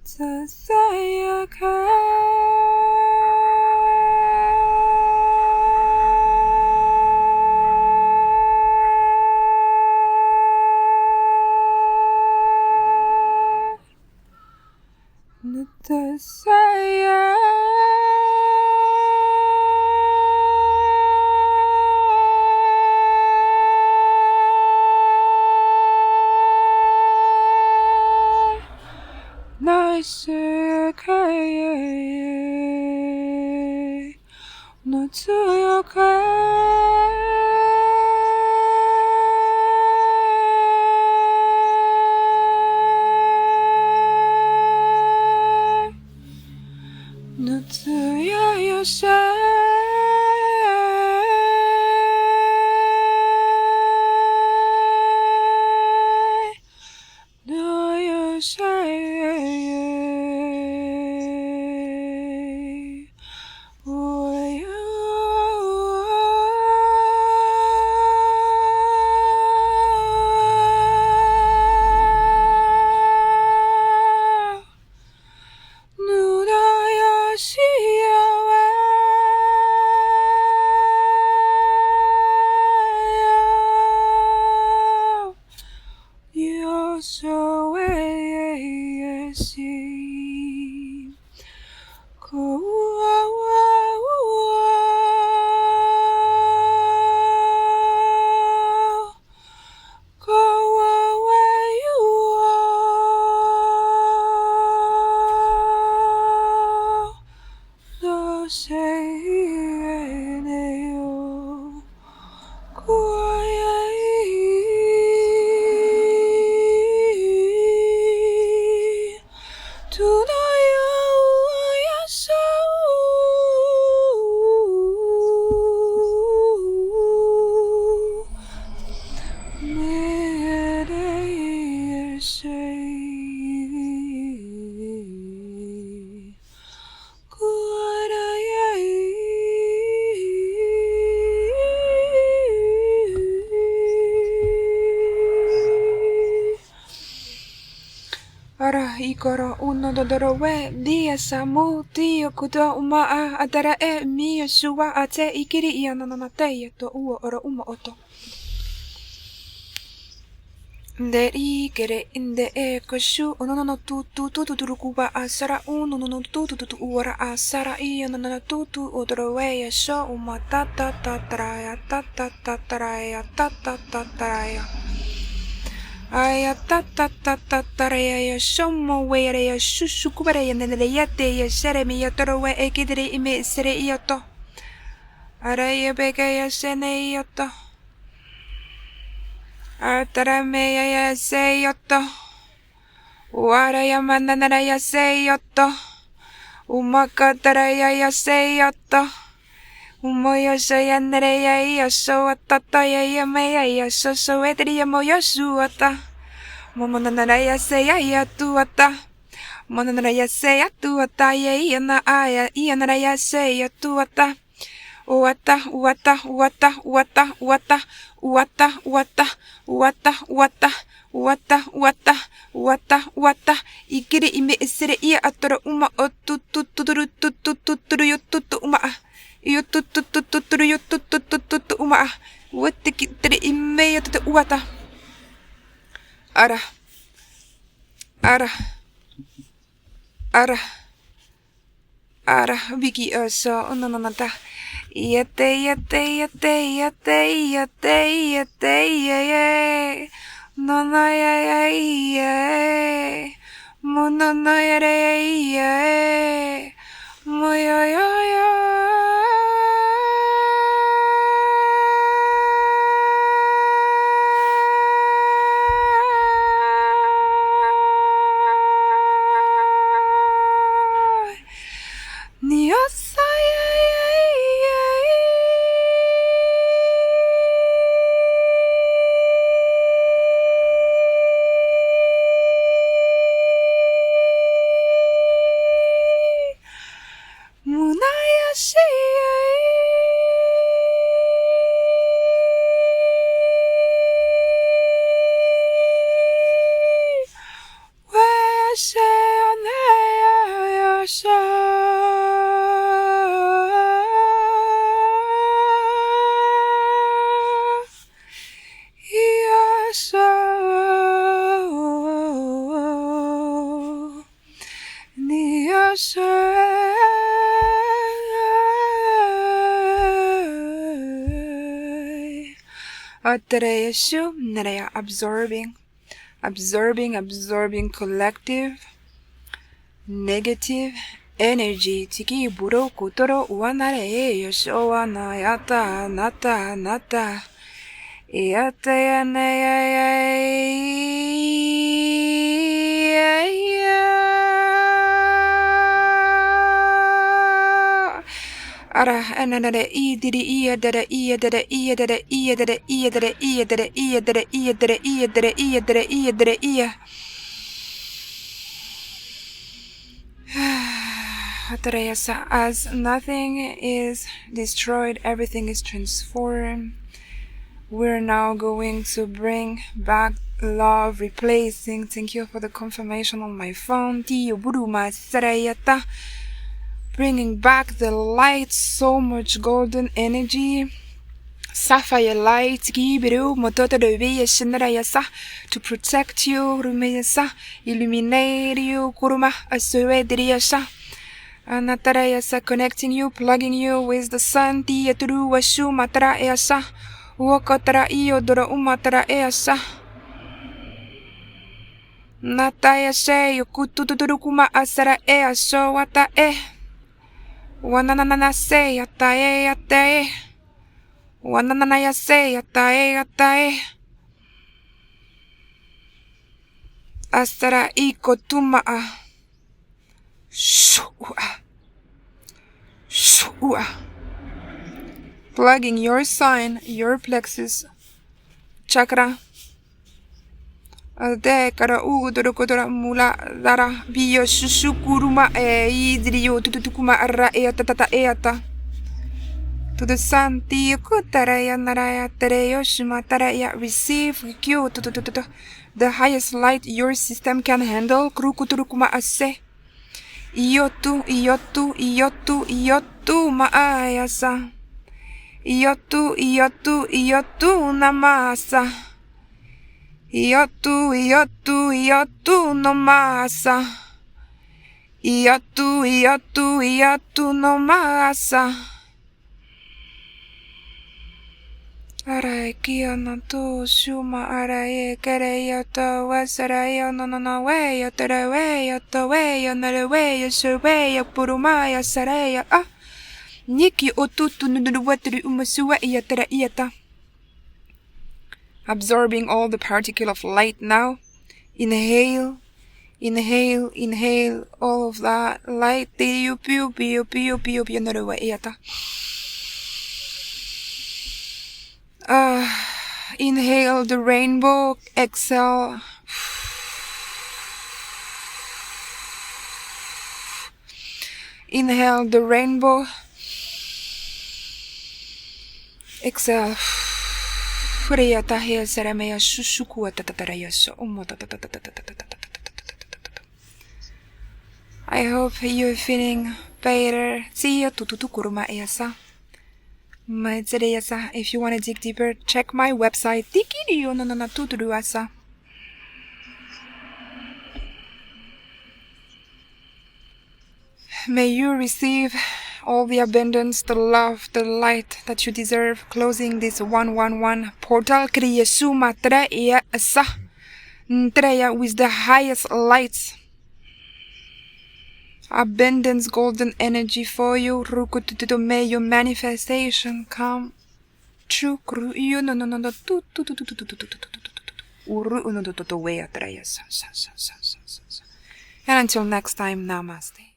ささやかささやな世界への強かの強よさのよさSo easy. Go away you are. Don't say anything. Ara ikoro uno dodorowe dia samu tio kudo umaa adara mi suwa ate ikiri ia nananate to uo oro uma oto. Deri kere inde koshu ono no tu kuba asara uno no tu uora asara ia nanana tu odorowe ya so uma tata tataraya tata tataraya tata tataraya. Aya tata tataraya ya somo were ya susukubare ya neneleyate ya seremi ya torowe ekidere ime sere iyoto. Ara ya bega ya sene iyoto. Atarame ya se iyoto. Wara ya mananara ya se iyoto. Umakatara ya se iyoto. Umoyoso ya nere ya iyoso atata ya me ya soso edri ya moyosu ata. Momonanara ya se ya tuata. Monanara ya se ya tuata ya na aya nara ya se ya tuata. Uata uata uata uata uata uata uata uata uata uata uata uata uata ikiri ime esere ia atoro uma o tuturu yututu uma yututu yututu uma wate kitere ime yatutu uata ara ara ara ara wiki oso nananata Yate no no ya mono no ya moyo yo say absorbing collective negative energy. Tiki buro kotoro uanare yoshowa na yata nata nata. Yata Ara another e did e did e did e did e did e did e did e did e did e did e did e did e as nothing is destroyed, everything is transformed. We're now going to bring back love, replacing. Thank you for the confirmation on my phone. Bringing back the light, so much golden energy. Sapphire light, to protect you, illuminate you, connecting you, plugging you with the sun. Uokotara iodoro umatara easa. Nataya se yokututudurukuma asara easo wata e. Wananana se yata e yata e. Wananana se yata e yata e. Asara ikotuma a. Shua. Shua. Plugging your sign, your plexus chakra. Ade kara udorokodora mula dara biyo sushukuruma idrio tutukuma ara eata eata. To the sun, tiyokutaraya naraya tereyo shimataraya receive kyu the highest light your system can handle. Krukuturukuma ase. Iyotu iyotu iyotu iyotu maayasa. Iyotu namasa. Iyotu namasa. Iyotu namasa. Arai kiana to shuma arai kereyoto wasarayo no way yotara way yoto way yonara way yosurway purumaya saraya ah. Niki otutu nunuwatri umasuwa iyatara iyata. Absorbing all the particle of light now. Inhale, inhale, inhale all of that light. Nunuwa iyata. Inhale the rainbow. Exhale. Inhale the rainbow. Exhale. I hope you're feeling better. If you want to dig deeper, check my website. May you receive all the abundance, the love, the light that you deserve. Closing this 111 portal with the highest lights. Abundance, golden energy for you. May your manifestation come true. And until next time, namaste.